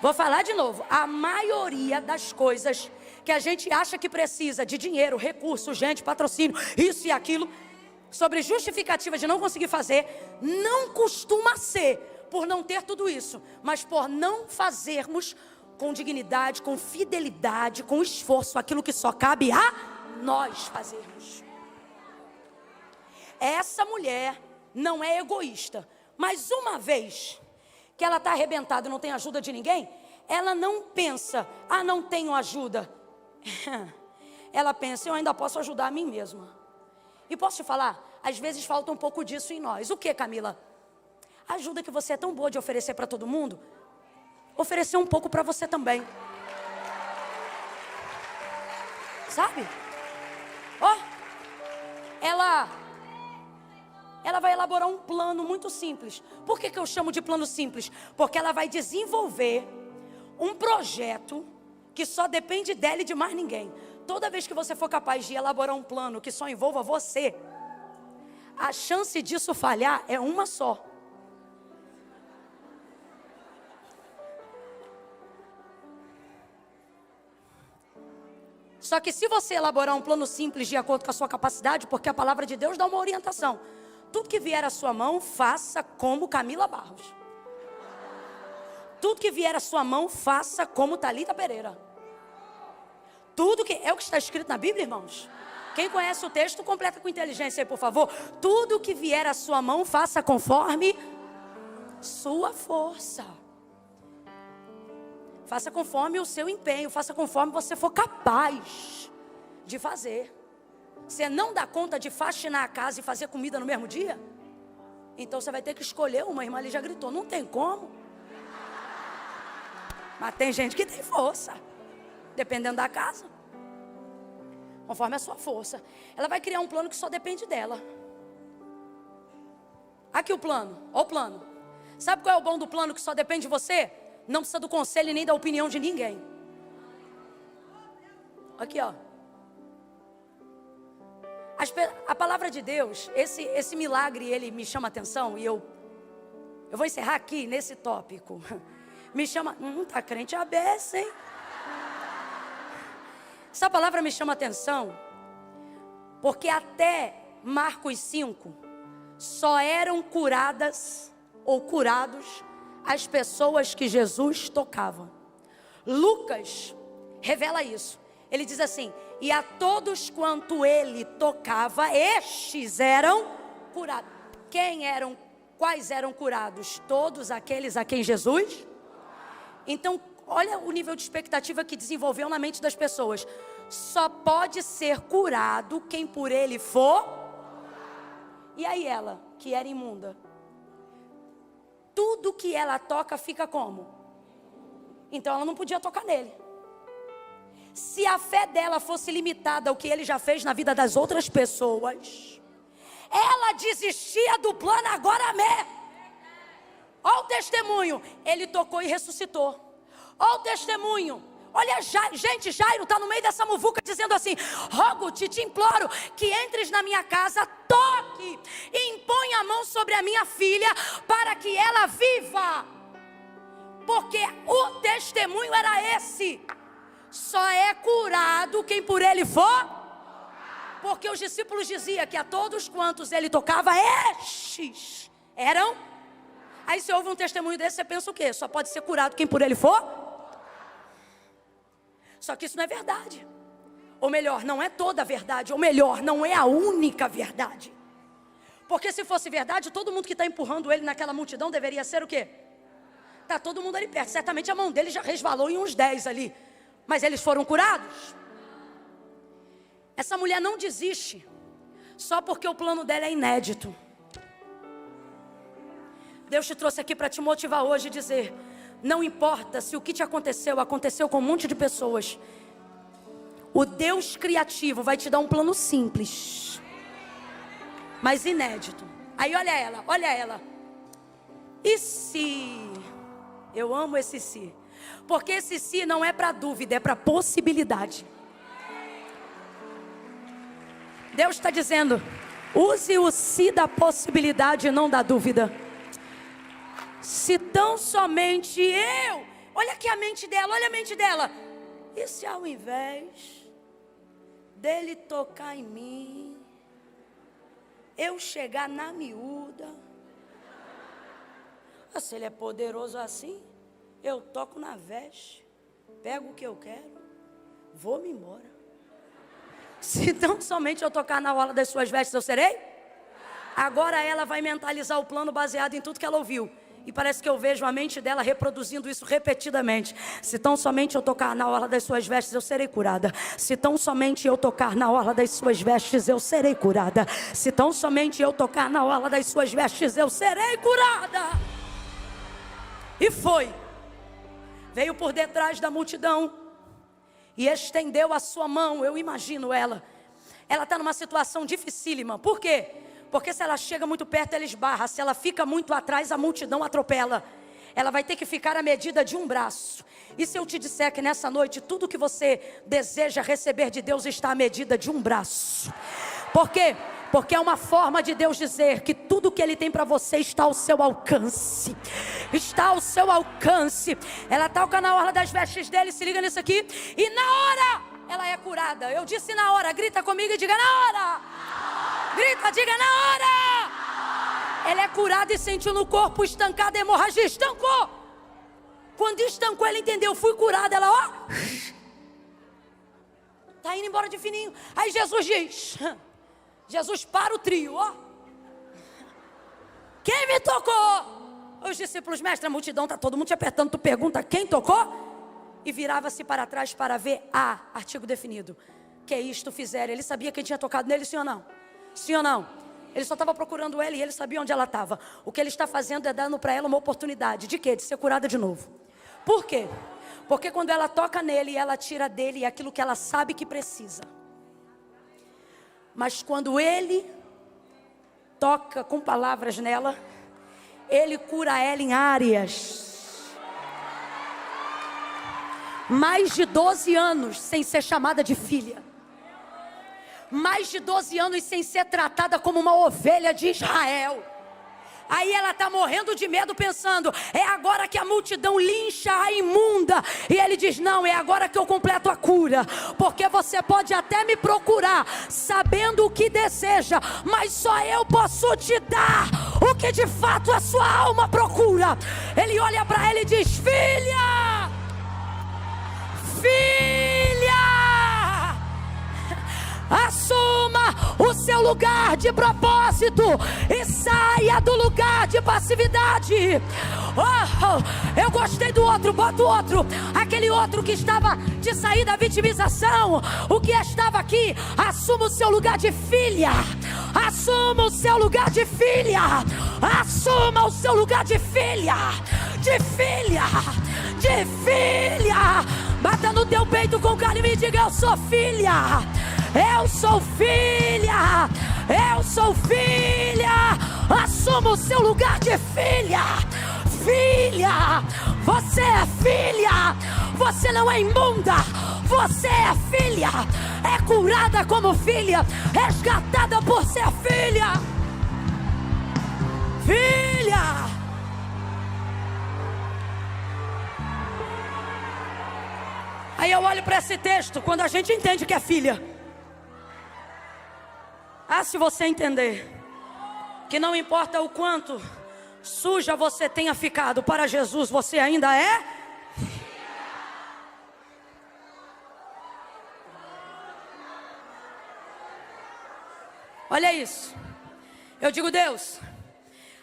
Vou falar de novo. A maioria das coisas que a gente acha que precisa de dinheiro, recurso, gente, patrocínio, isso e aquilo, sobre justificativa de não conseguir fazer, não costuma ser por não ter tudo isso, mas por não fazermos com dignidade, com fidelidade, com esforço, aquilo que só cabe a nós fazermos. Essa mulher não é egoísta, mas uma vez que ela está arrebentada e não tem ajuda de ninguém, ela não pensa, não tenho ajuda. Ela pensa, eu ainda posso ajudar a mim mesma. E posso te falar, às vezes falta um pouco disso em nós. O que, Camila? A ajuda que você é tão boa de oferecer para todo mundo, oferecer um pouco para você também. Sabe? Ela vai elaborar um plano muito simples. Por que eu chamo de plano simples? Porque ela vai desenvolver um projeto que só depende dela e de mais ninguém. Toda vez que você for capaz de elaborar um plano que só envolva você, a chance disso falhar é uma só. Só que se você elaborar um plano simples de acordo com a sua capacidade, porque a palavra de Deus dá uma orientação. Tudo que vier à sua mão, faça como Camila Barros. Tudo que vier à sua mão, faça como Thalita Pereira. Tudo que... É o que está escrito na Bíblia, irmãos? Quem conhece o texto, completa com inteligência aí, por favor. Tudo que vier à sua mão, faça conforme sua força. Faça conforme o seu empenho, faça conforme você for capaz de fazer. Você não dá conta de faxinar a casa e fazer comida no mesmo dia? Então você vai ter que escolher uma. A irmã ali já gritou, não tem como. Mas tem gente que tem força, dependendo da casa. Conforme a sua força. Ela vai criar um plano que só depende dela. Aqui o plano, olha o plano. Sabe qual é o bom do plano que só depende de você? Não precisa do conselho e nem da opinião de ninguém. Aqui, ó. A palavra de Deus, esse milagre, ele me chama a atenção. E eu vou encerrar aqui nesse tópico. Me chama... tá crente a beça, hein? Essa palavra me chama a atenção. Porque até Marcos 5, só eram curadas ou curados as pessoas que Jesus tocava. Lucas revela isso. Ele diz assim, e a todos quanto ele tocava, estes eram curados. Quais eram curados? Todos aqueles a quem Jesus? Então, olha o nível de expectativa que desenvolveu na mente das pessoas. Só pode ser curado quem por ele for. E aí ela, que era imunda, tudo que ela toca fica como? Então ela não podia tocar nele. Se a fé dela fosse limitada ao que ele já fez na vida das outras pessoas, ela desistia do plano agora mesmo. Olha o testemunho, ele tocou e ressuscitou. Olha o testemunho, olha, gente, Jairo está no meio dessa muvuca dizendo assim, rogo-te, te imploro, que entres na minha casa, toque e impõe a mão sobre a minha filha, para que ela viva. Porque o testemunho era esse. Só é curado quem por ele for. Porque os discípulos diziam que a todos quantos ele tocava, estes eram. Aí se ouve um testemunho desse, você pensa o quê? Só pode ser curado quem por ele for? Só que isso não é verdade. Ou melhor, não é toda a verdade. Ou melhor, não é a única verdade. Porque se fosse verdade, todo mundo que está empurrando ele naquela multidão deveria ser o quê? matar todo mundo ali perto. Certamente a mão dele já resvalou em uns 10 ali. Mas eles foram curados. Essa mulher não desiste só porque o plano dela é inédito. Deus te trouxe aqui para te motivar hoje e dizer: não importa se o que te aconteceu com um monte de pessoas. O Deus criativo vai te dar um plano simples, mas inédito. Aí olha ela. E se? Eu amo esse se. Porque esse se não é para dúvida, é para possibilidade. Deus está dizendo: use o se da possibilidade e não da dúvida. Se tão somente eu... Olha aqui a mente dela, olha a mente dela. E se ao invés dele tocar em mim, eu chegar na miúda? Se ele é poderoso assim, eu toco na veste, pego o que eu quero, vou-me embora. Se tão somente eu tocar na orla das suas vestes, eu serei? Agora ela vai mentalizar o plano baseado em tudo que ela ouviu. E parece que eu vejo a mente dela reproduzindo isso repetidamente. Se tão somente eu tocar na orla das suas vestes, eu serei curada. Se tão somente eu tocar na orla das suas vestes, eu serei curada. Se tão somente eu tocar na orla das suas vestes, eu serei curada. E foi. Veio por detrás da multidão e estendeu a sua mão. Eu imagino ela. Ela está numa situação dificílima. Por quê? Porque se ela chega muito perto, ela esbarra. Se ela fica muito atrás, a multidão atropela. Ela vai ter que ficar à medida de um braço. E se eu te disser que nessa noite, tudo que você deseja receber de Deus está à medida de um braço? Por quê? Porque é uma forma de Deus dizer que tudo que Ele tem para você está ao seu alcance. Está ao seu alcance. Ela toca na orla das vestes dele, se liga nisso aqui. E na hora, ela é curada. Eu disse na hora, grita comigo e diga na hora. Grita, diga na hora. Ela é curada e sentiu no corpo estancada a hemorragia. Estancou. Quando estancou, ela entendeu, fui curada. Ela, ó, tá indo embora de fininho. Aí Jesus diz... Jesus para o trio, ó. Quem me tocou? Os discípulos, mestre, a multidão está todo mundo te apertando. Tu pergunta quem tocou? E virava-se para trás para ver artigo definido. Que isto fizeram? Ele sabia quem tinha tocado nele, sim ou não? Sim ou não? Ele só estava procurando ela e ele sabia onde ela estava. O que ele está fazendo é dando para ela uma oportunidade. De quê? De ser curada de novo. Por quê? Porque quando ela toca nele, ela tira dele aquilo que ela sabe que precisa. Mas quando ele toca com palavras nela, ele cura ela em áreas. Mais de 12 anos sem ser chamada de filha. Mais de 12 anos sem ser tratada como uma ovelha de Israel. Aí ela está morrendo de medo pensando, é agora que a multidão lincha a imunda. E ele diz, não, é agora que eu completo a cura. Porque você pode até me procurar, sabendo o que deseja, mas só eu posso te dar o que de fato a sua alma procura. Ele olha para ela e diz, filha, filha, assuma o seu lugar de propósito e saia do lugar de passividade. Eu gostei do outro, bota o outro. Aquele outro que estava de sair da vitimização, o que estava aqui, assuma o seu lugar de filha. Assuma o seu lugar de filha. Assuma o seu lugar de filha. De filha. De filha. Bata no teu peito com carinho e diga, eu sou filha. Eu sou filha, eu sou filha. Assuma o seu lugar de filha. Filha, você é filha. Você não é imunda, você é filha. É curada como filha, resgatada por ser filha. Filha. Aí eu olho para esse texto, quando a gente entende que é filha. Se você entender que não importa o quanto suja você tenha ficado, para Jesus você ainda é. Olha isso. Eu digo, Deus,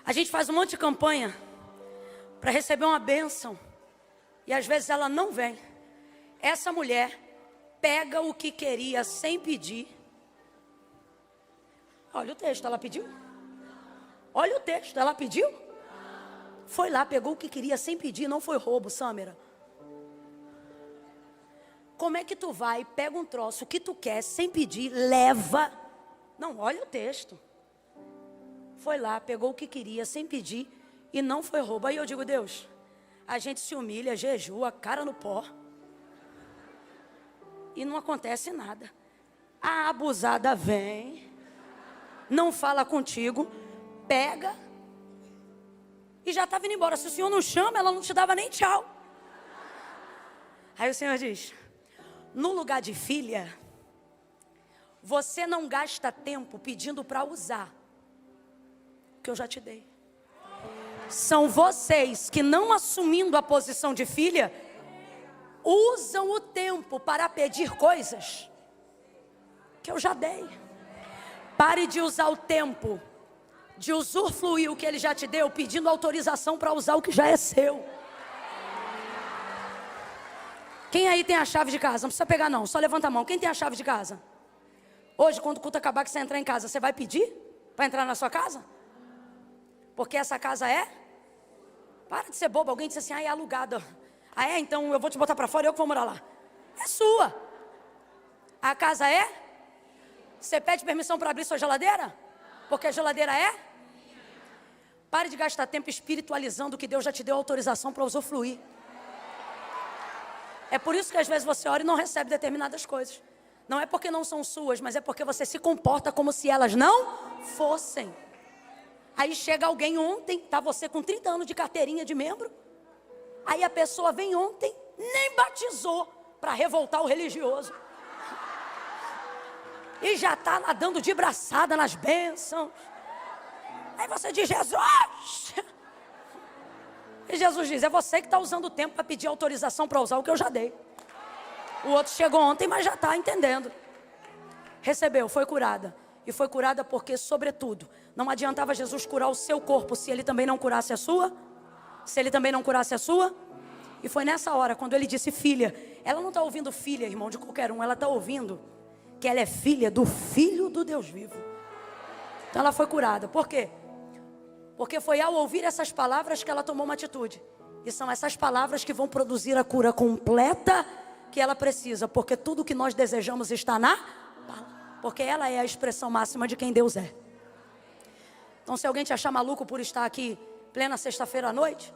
a gente faz um monte de campanha para receber uma bênção. E às vezes ela não vem. Essa mulher pega o que queria sem pedir. Olha o texto, ela pediu? Olha o texto, ela pediu? Foi lá, pegou o que queria sem pedir, não foi roubo, Sâmera. Como é que tu vai, pega um troço que tu quer sem pedir, leva? Não, olha o texto. Foi lá, pegou o que queria sem pedir e não foi roubo. Aí eu digo, Deus, a gente se humilha, jejua, cara no pó. E não acontece nada. A abusada vem, não fala contigo, pega e já está vindo embora. Se o Senhor não chama, ela não te dava nem tchau. Aí o Senhor diz, no lugar de filha, você não gasta tempo pedindo para usar o que eu já te dei. São vocês que, não assumindo a posição de filha, usam o tempo para pedir coisas que eu já dei. Pare de usar o tempo, de usufruir o que Ele já te deu, pedindo autorização para usar o que já é seu. Quem aí tem a chave de casa? Não precisa pegar não, só levanta a mão. Quem tem a chave de casa? Hoje, quando o culto acabar, que você entrar em casa, você vai pedir para entrar na sua casa? Porque essa casa é? Para de ser bobo. Alguém disse assim, é alugada. Ah, é? Então eu vou te botar para fora e eu que vou morar lá. É sua. A casa é? Você pede permissão para abrir sua geladeira? Porque a geladeira é? Pare de gastar tempo espiritualizando o que Deus já te deu autorização para usufruir. É por isso que às vezes você ora e não recebe determinadas coisas. Não é porque não são suas, mas é porque você se comporta como se elas não fossem. Aí chega alguém ontem, tá você com 30 anos de carteirinha de membro. Aí a pessoa vem ontem, nem batizou para revoltar o religioso. E já está nadando de braçada nas bênçãos. Aí você diz, Jesus! E Jesus diz, é você que está usando o tempo para pedir autorização para usar o que eu já dei. O outro chegou ontem, mas já está entendendo. Recebeu, foi curada. E foi curada porque, sobretudo, não adiantava Jesus curar o seu corpo se Ele também não curasse a sua. Se Ele também não curasse a sua. E foi nessa hora, quando Ele disse filha. Ela não está ouvindo filha, irmão, de qualquer um. Ela está ouvindo que ela é filha do Filho do Deus vivo. Então ela foi curada. Por quê? Porque foi ao ouvir essas palavras que ela tomou uma atitude. E são essas palavras que vão produzir a cura completa que ela precisa. Porque tudo que nós desejamos está na palavra. Porque ela é a expressão máxima de quem Deus é. Então se alguém te achar maluco por estar aqui plena sexta-feira à noite,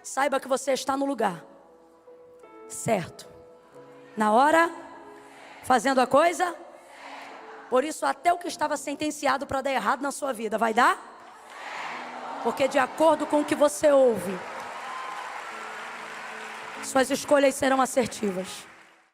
saiba que você está no lugar certo, na hora, fazendo a coisa. Por isso até o que estava sentenciado para dar errado na sua vida vai dar. Porque de acordo com o que você ouve, suas escolhas serão assertivas.